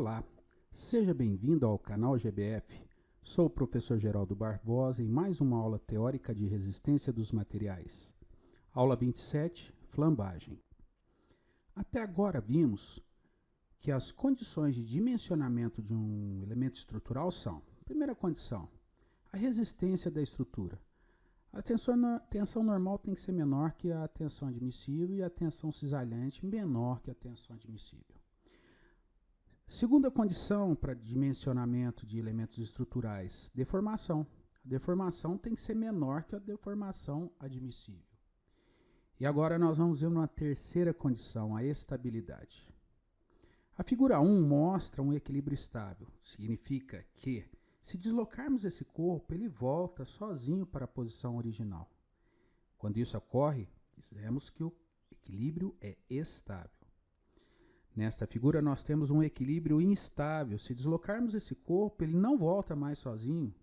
Olá, seja bem-vindo ao canal GBF. Sou o professor Geraldo Barbosa em mais uma aula teórica de resistência dos materiais. Aula 27, flambagem. Até agora vimos que as condições de dimensionamento de um elemento estrutural são: primeira condição, a resistência da estrutura. A tensão normal tem que ser menor que a tensão admissível e a tensão cisalhante menor que a tensão admissível. Segunda condição para dimensionamento de elementos estruturais, deformação. A deformação tem que ser menor que a deformação admissível. E agora nós vamos ver uma terceira condição, a estabilidade. A figura 1 mostra um equilíbrio estável. Significa que, se deslocarmos esse corpo, ele volta sozinho para a posição original. Quando isso ocorre, dizemos que o equilíbrio é estável. Nesta figura nós temos um equilíbrio instável. Se deslocarmos esse corpo, ele não volta mais sozinho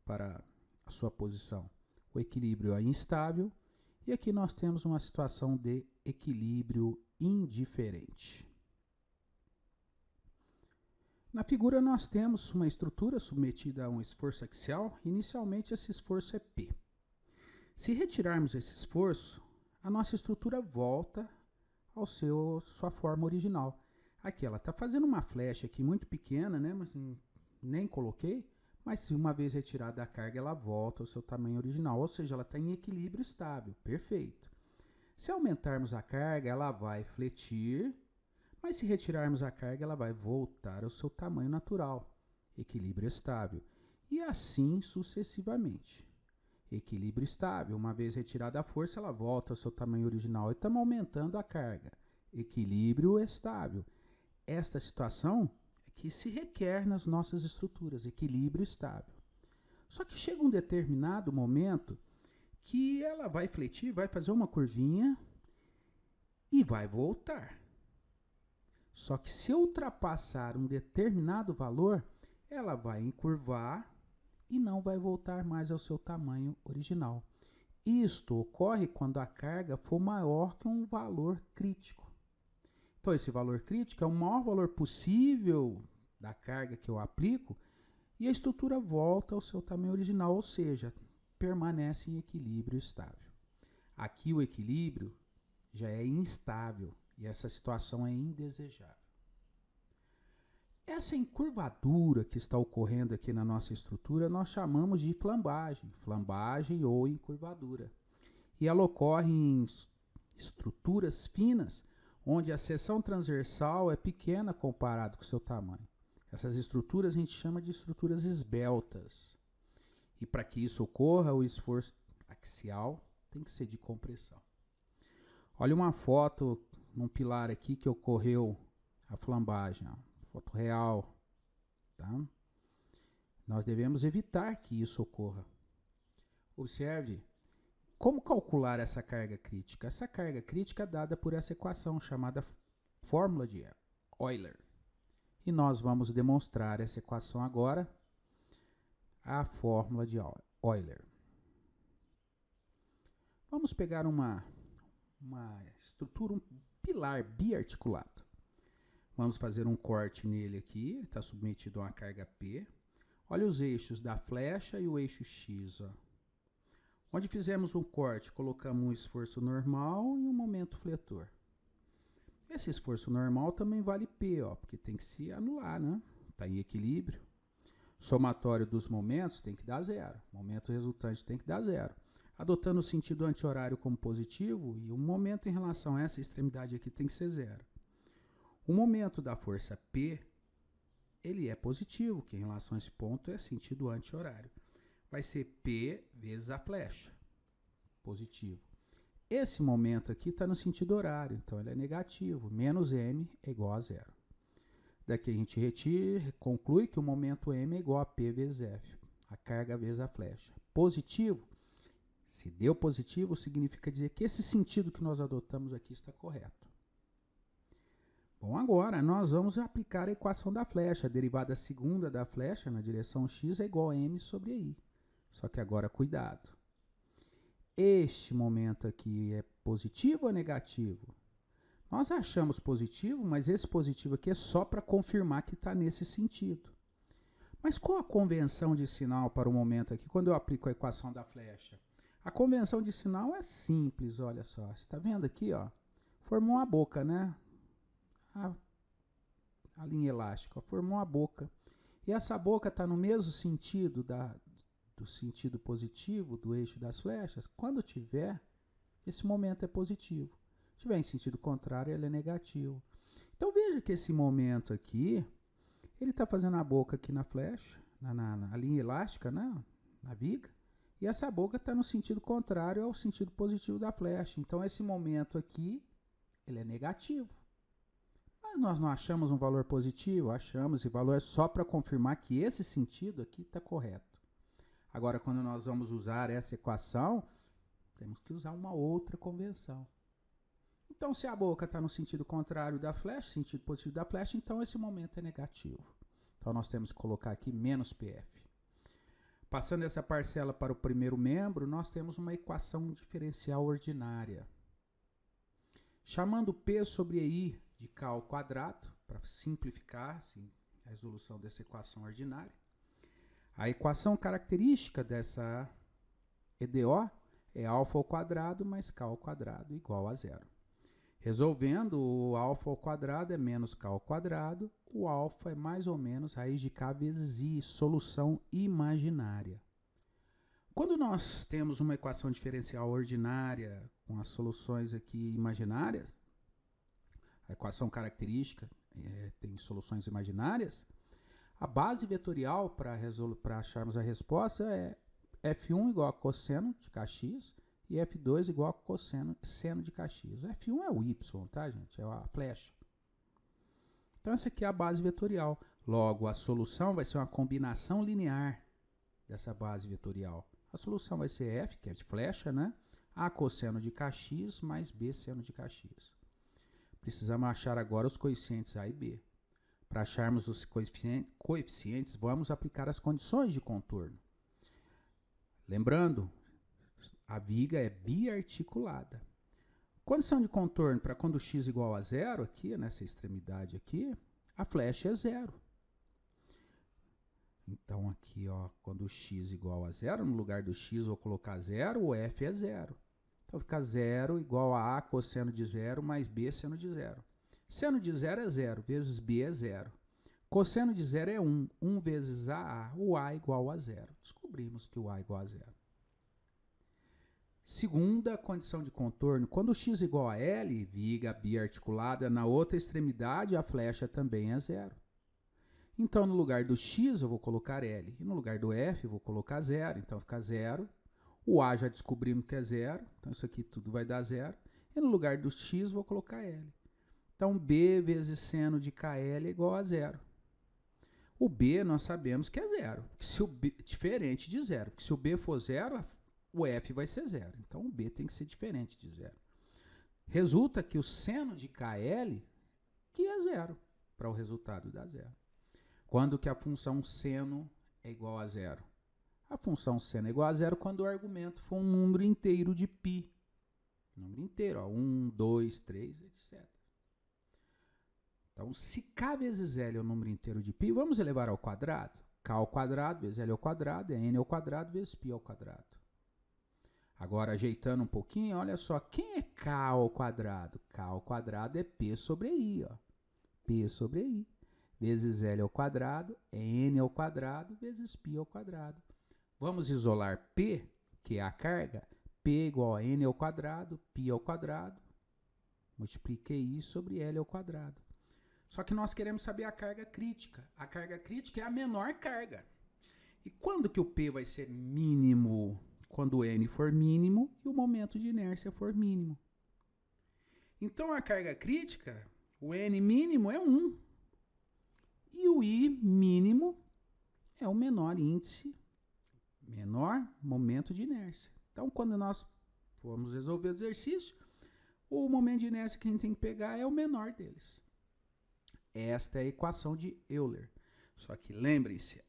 para a sua posição. O equilíbrio é instável e aqui nós temos uma situação de equilíbrio indiferente. Na figura nós temos uma estrutura submetida a um esforço axial. Inicialmente esse esforço é P. Se retirarmos esse esforço, a nossa estrutura volta ao sua forma original. Aqui ela está fazendo uma flecha aqui muito pequena, né? Mas nem coloquei. Mas se uma vez retirada a carga, ela volta ao seu tamanho original. Ou seja, ela está em equilíbrio estável. Perfeito. Se aumentarmos a carga, ela vai fletir. Mas se retirarmos a carga, ela vai voltar ao seu tamanho natural. Equilíbrio estável. E assim sucessivamente. Equilíbrio estável. Uma vez retirada a força, ela volta ao seu tamanho original. E estamos aumentando a carga. Equilíbrio estável. Esta situação é que se requer nas nossas estruturas. Equilíbrio estável. Só que chega um determinado momento que ela vai fletir, vai fazer uma curvinha e vai voltar. Só que se ultrapassar um determinado valor, ela vai encurvar e não vai voltar mais ao seu tamanho original. Isto ocorre quando a carga for maior que um valor crítico. Então, esse valor crítico é o maior valor possível da carga que eu aplico e a estrutura volta ao seu tamanho original, ou seja, permanece em equilíbrio estável. Aqui o equilíbrio já é instável e essa situação é indesejável. Essa encurvadura que está ocorrendo aqui na nossa estrutura nós chamamos de flambagem ou encurvadura. E ela ocorre em estruturas finas, onde a seção transversal é pequena comparado com o seu tamanho. Essas estruturas a gente chama de estruturas esbeltas. E para que isso ocorra, o esforço axial tem que ser de compressão. Olha uma foto num pilar aqui que ocorreu a flambagem, ó. Foto real, tá? Nós devemos evitar que isso ocorra. Observe como calcular essa carga crítica. Essa carga crítica é dada por essa equação chamada fórmula de Euler. E nós vamos demonstrar essa equação agora, a fórmula de Euler. Vamos pegar uma estrutura, um pilar biarticulado. Vamos fazer um corte nele aqui, ele está submetido a uma carga P. Olha os eixos da flecha e o eixo X. Ó. Onde fizemos um corte, colocamos um esforço normal e um momento fletor. Esse esforço normal também vale P, ó, porque tem que se anular, né? Está em equilíbrio. Somatório dos momentos tem que dar zero. Momento resultante tem que dar zero. Adotando o sentido anti-horário como positivo, e o momento em relação a essa extremidade aqui tem que ser zero. O momento da força P, ele é positivo, que em relação a esse ponto é sentido anti-horário. Vai ser P vezes a flecha, positivo. Esse momento aqui está no sentido horário, então ele é negativo. Menos M é igual a zero. Daqui a gente retira, conclui que o momento M é igual a P vezes F, a carga vezes a flecha. Positivo, se deu positivo, significa dizer que esse sentido que nós adotamos aqui está correto. Bom, agora nós vamos aplicar a equação da flecha. A derivada segunda da flecha na direção x é igual a m sobre i. Só que agora, cuidado. Este momento aqui é positivo ou negativo? Nós achamos positivo, mas esse positivo aqui é só para confirmar que está nesse sentido. Mas qual a convenção de sinal para o momento aqui, quando eu aplico a equação da flecha? A convenção de sinal é simples, olha só. Você está vendo aqui, ó? Formou a boca, né? A linha elástica, ó, formou a boca. E essa boca está no mesmo sentido do sentido positivo do eixo das flechas. Quando tiver, esse momento é positivo. Se tiver em sentido contrário, ele é negativo. Então veja que esse momento aqui, ele está fazendo a boca aqui na flecha, na linha elástica, né? Na viga. E essa boca está no sentido contrário ao sentido positivo da flecha. Então esse momento aqui, ele é negativo. Mas nós não achamos um valor positivo? Achamos, e o valor é só para confirmar que esse sentido aqui está correto. Agora, quando nós vamos usar essa equação, temos que usar uma outra convenção. Então, se a boca está no sentido contrário da flecha, sentido positivo da flecha, então esse momento é negativo. Então, nós temos que colocar aqui menos PF. Passando essa parcela para o primeiro membro, nós temos uma equação diferencial ordinária. Chamando P sobre EI de K ao quadrado, para simplificar assim, a resolução dessa equação ordinária. A equação característica dessa EDO é alfa ao quadrado mais K ao quadrado igual a zero. Resolvendo, o alfa ao quadrado é menos K ao quadrado, o alfa é mais ou menos raiz de K vezes I, solução imaginária. Quando nós temos uma equação diferencial ordinária com as soluções aqui imaginárias, a equação característica tem soluções imaginárias, a base vetorial para acharmos a resposta é F1 igual a cosseno de Kx e F2 igual a seno de Kx. O F1 é o Y, tá, gente? É a flecha. Então, essa aqui é a base vetorial. Logo, a solução vai ser uma combinação linear dessa base vetorial. A solução vai ser F, que é de flecha, né? A cosseno de Kx mais B seno de Kx. Precisamos achar agora os coeficientes A e B. Para acharmos os coeficientes, vamos aplicar as condições de contorno. Lembrando, a viga é biarticulada. Condição de contorno para quando x igual a zero, aqui, nessa extremidade aqui, a flecha é zero. Então, aqui, ó, quando x igual a zero, no lugar do x vou colocar zero, o f é zero. Então, fica zero igual a cosseno de zero mais b seno de zero. Seno de zero é zero, vezes b é zero. Cosseno de zero é 1. 1 vezes a, o a igual a zero. Descobrimos que o a igual a zero. Segunda condição de contorno, quando x igual a L, viga biarticulada, na outra extremidade a flecha também é zero. Então, no lugar do x eu vou colocar L, e no lugar do f eu vou colocar zero, então fica zero. O a já descobrimos que é zero, então isso aqui tudo vai dar zero. E no lugar do x vou colocar L. Então, b vezes seno de KL é igual a zero. O b nós sabemos que é zero, se o b, diferente de zero, porque se o b for zero, o f vai ser zero. Então, o b tem que ser diferente de zero. Resulta que o seno de KL, que é zero, para o resultado dar zero. Quando que a função seno é igual a zero? A função seno é igual a zero quando o argumento for um número inteiro de π. Número inteiro, ó, 1, 2, 3, etc. Então, se k vezes L é o número inteiro de π, vamos elevar ao quadrado. K ao quadrado vezes L ao quadrado é N ao quadrado vezes π ao quadrado. Agora, ajeitando um pouquinho, olha só, quem é K ao quadrado? K ao quadrado é P sobre I, ó. P sobre I, vezes L ao quadrado é N ao quadrado vezes π ao quadrado. Vamos isolar P, que é a carga. P igual a N ao quadrado, π ao quadrado. Multipliquei isso sobre L ao quadrado. Só que nós queremos saber a carga crítica. A carga crítica é a menor carga. E quando que o P vai ser mínimo? Quando o N for mínimo e o momento de inércia for mínimo. Então, a carga crítica, o N mínimo é 1. E o I mínimo é o menor índice, menor momento de inércia. Então, quando nós formos resolver o exercício, o momento de inércia que a gente tem que pegar é o menor deles. Esta é a equação de Euler. Só que lembrem-se,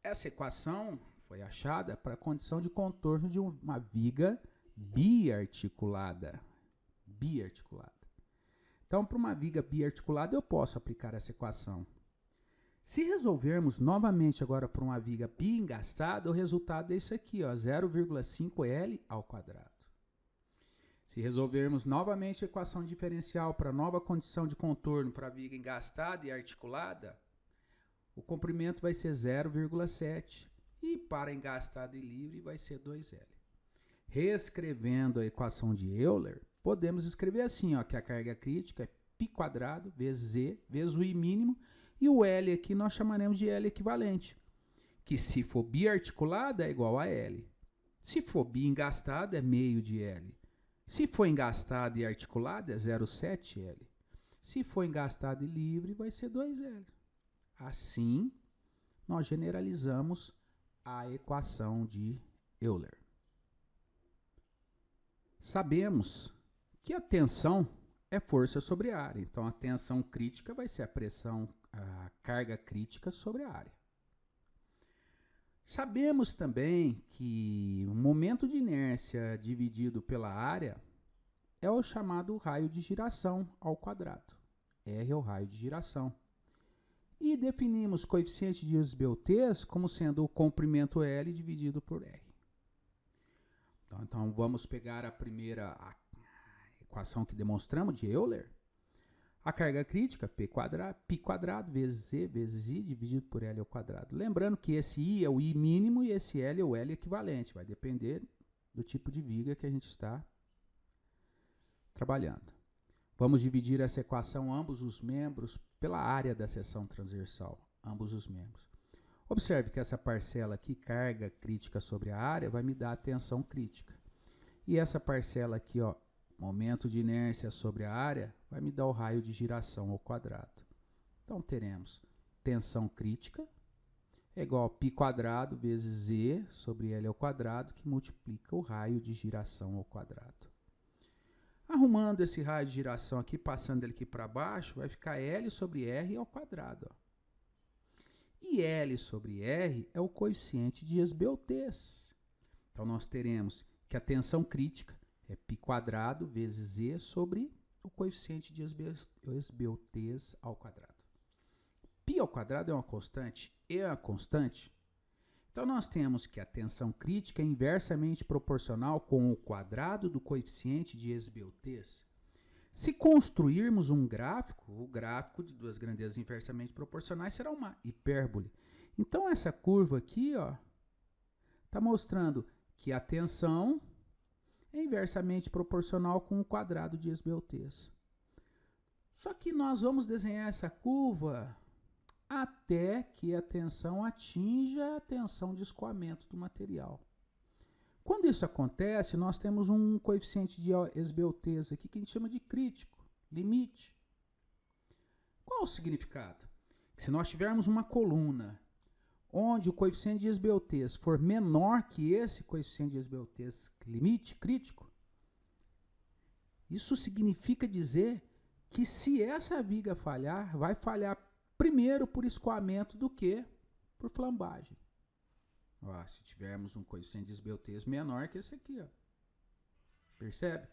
essa equação foi achada para a condição de contorno de uma viga biarticulada. Biarticulada. Então, para uma viga biarticulada, eu posso aplicar essa equação. Se resolvermos novamente agora para uma viga biengastada, o resultado é isso aqui, 0,5L ao quadrado. Se resolvermos novamente a equação diferencial para nova condição de contorno para a viga engastada e articulada, o comprimento vai ser 0,7 e para engastada e livre vai ser 2L. Reescrevendo a equação de Euler, podemos escrever assim, que a carga crítica é π² vezes Z vezes o I mínimo, e o L aqui nós chamaremos de L equivalente, que se for biarticulada é igual a L. Se for biengastada é meio de L. Se for engastada e articulada é 0,7L. Se for engastada e livre vai ser 2L. Assim, nós generalizamos a equação de Euler. Sabemos que a tensão é força sobre a área. Então, a tensão crítica vai ser a carga crítica sobre a área. Sabemos também que o momento de inércia dividido pela área é o chamado raio de giração ao quadrado. R é o raio de giração. E definimos coeficiente de esbeltez como sendo o comprimento L dividido por R. Então vamos pegar a primeira equação que demonstramos de Euler. A carga crítica, π² vezes Z vezes I dividido por L ao quadrado. Lembrando que esse I é o I mínimo e esse L é o L equivalente. Vai depender do tipo de viga que a gente está trabalhando. Vamos dividir essa equação, ambos os membros, pela área da seção transversal. Ambos os membros. Observe que essa parcela aqui, carga crítica sobre a área, vai me dar a tensão crítica. E essa parcela aqui, momento de inércia sobre a área, vai me dar o raio de giração ao quadrado. Então, teremos tensão crítica é igual a π² vezes Z sobre L ao quadrado, que multiplica o raio de giração ao quadrado. Arrumando esse raio de giração aqui, passando ele aqui para baixo, vai ficar L sobre R ao quadrado. E L sobre R é o coeficiente de esbeltez. Então, nós teremos que a tensão crítica é π² vezes Z sobre o coeficiente de esbeltez ao quadrado. Π ao quadrado é uma constante, E é uma constante. Então, nós temos que a tensão crítica é inversamente proporcional com o quadrado do coeficiente de esbeltez. Se construirmos um gráfico, o gráfico de duas grandezas inversamente proporcionais será uma hipérbole. Então, essa curva aqui está mostrando que a tensão é inversamente proporcional com o quadrado de esbeltez. Só que nós vamos desenhar essa curva até que a tensão atinja a tensão de escoamento do material. Quando isso acontece, nós temos um coeficiente de esbeltez aqui que a gente chama de crítico, limite. Qual o significado? Que se nós tivermos uma coluna onde o coeficiente de esbeltez for menor que esse coeficiente de esbeltez limite crítico, isso significa dizer que se essa viga falhar, vai falhar primeiro por escoamento do que por flambagem. Se tivermos um coeficiente de esbeltez menor que esse aqui, percebe?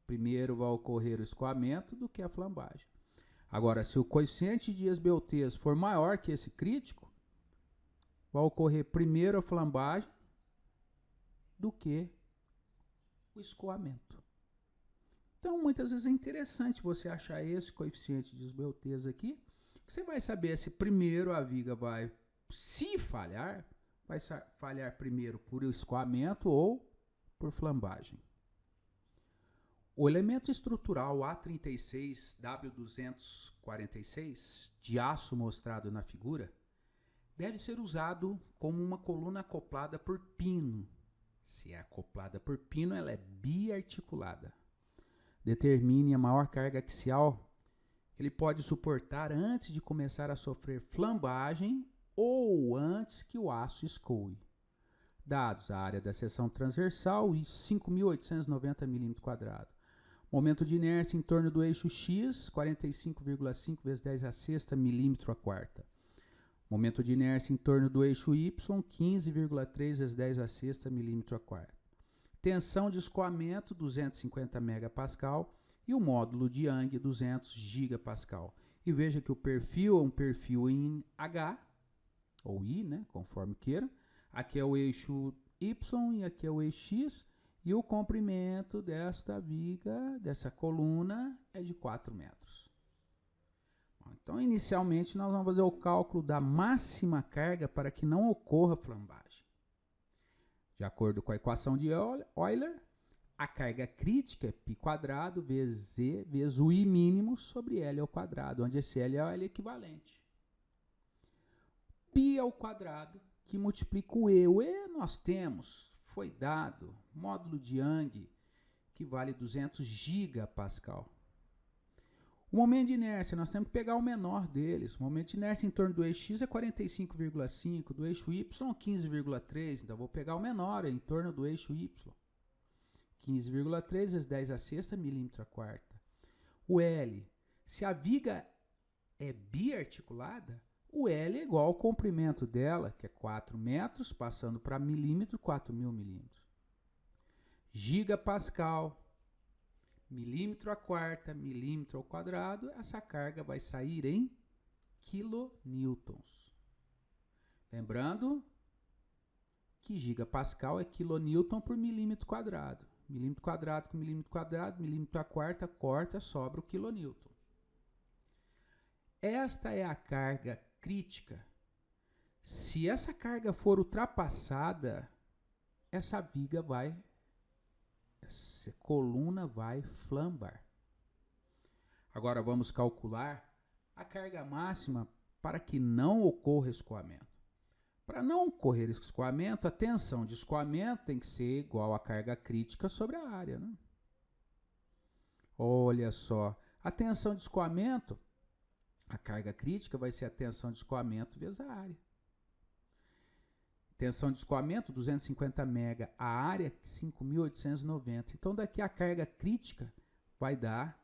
Primeiro vai ocorrer o escoamento do que a flambagem. Agora, se o coeficiente de esbeltez for maior que esse crítico, vai ocorrer primeiro a flambagem do que o escoamento. Então, muitas vezes é interessante você achar esse coeficiente de esbeltez aqui, que você vai saber se primeiro a viga vai, se falhar, vai falhar primeiro por escoamento ou por flambagem. O elemento estrutural A36W246 de aço mostrado na figura deve ser usado como uma coluna acoplada por pino. Se é acoplada por pino, ela é biarticulada. Determine a maior carga axial que ele pode suportar antes de começar a sofrer flambagem ou antes que o aço escoe. Dados a área da seção transversal e 5.890 mm². Momento de inércia em torno do eixo X, 45,5 vezes 10 a sexta milímetro². Momento de inércia em torno do eixo Y, 15,3 vezes 10 a sexta milímetro². Tensão de escoamento, 250 MPa. e o módulo de Young 200 gigapascal. E veja que o perfil é um perfil em H, ou I, né, conforme queira. Aqui é o eixo Y e aqui é o eixo X. E o comprimento desta viga, dessa coluna, é de 4 metros. Então, inicialmente, nós vamos fazer o cálculo da máxima carga para que não ocorra flambagem. De acordo com a equação de Euler, a carga crítica é π² vezes Z vezes o I mínimo sobre L ao quadrado, onde esse L é o L equivalente. Π ao quadrado, que multiplica o E. O E nós temos, foi dado, módulo de Young, que vale 200 gigapascal. O momento de inércia, nós temos que pegar o menor deles. O momento de inércia em torno do eixo X é 45,5, do eixo Y 15,3, então vou pegar o menor em torno do eixo Y. 15,3 vezes 10 a sexta milímetro a quarta. O L, se a viga é biarticulada, o L é igual ao comprimento dela, que é 4 metros, passando para milímetro, 4.000 milímetros. Gigapascal, milímetro a quarta, milímetro ao quadrado, essa carga vai sair em quilonewtons. Lembrando que gigapascal é quilonewton por milímetro quadrado. Milímetro quadrado com milímetro quadrado, milímetro a quarta, corta, sobra o quilonewton. Esta é a carga crítica. Se essa carga for ultrapassada, essa viga vai, essa coluna vai flambar. Agora vamos calcular a carga máxima para que não ocorra escoamento. Para não ocorrer escoamento, a tensão de escoamento tem que ser igual à carga crítica sobre a área, né? Olha só, a tensão de escoamento, a carga crítica vai ser a tensão de escoamento vezes a área. Tensão de escoamento, 250 mega, a área 5.890. Então, daqui a carga crítica vai dar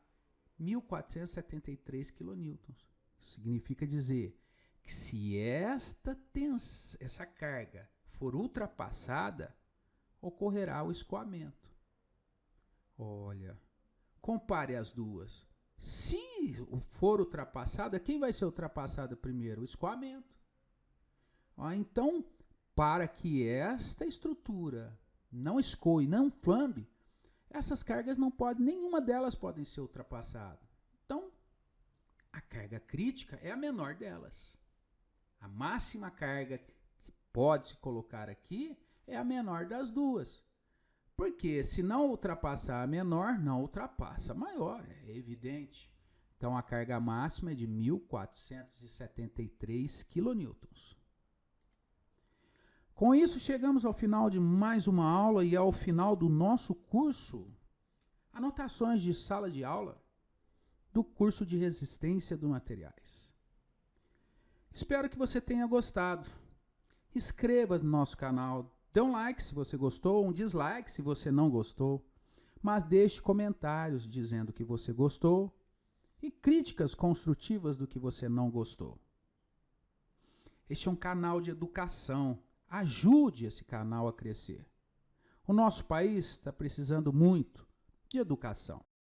1.473 quilonewtons. Significa dizer que se essa carga for ultrapassada, ocorrerá o escoamento. Olha, compare as duas. Se for ultrapassada, quem vai ser ultrapassada primeiro? O escoamento. Então, para que esta estrutura não escoe, não flambe, essas cargas não podem, nenhuma delas podem ser ultrapassada. Então, a carga crítica é a menor delas. A máxima carga que pode se colocar aqui é a menor das duas. Porque se não ultrapassar a menor, não ultrapassa a maior, é evidente. Então a carga máxima é de 1.473 quilonewtons. Com isso chegamos ao final de mais uma aula e ao final do nosso curso. Anotações de sala de aula do curso de resistência dos materiais. Espero que você tenha gostado. Inscreva-se no nosso canal, dê um like se você gostou, um dislike se você não gostou, mas deixe comentários dizendo que você gostou e críticas construtivas do que você não gostou. Este é um canal de educação, ajude esse canal a crescer. O nosso país está precisando muito de educação.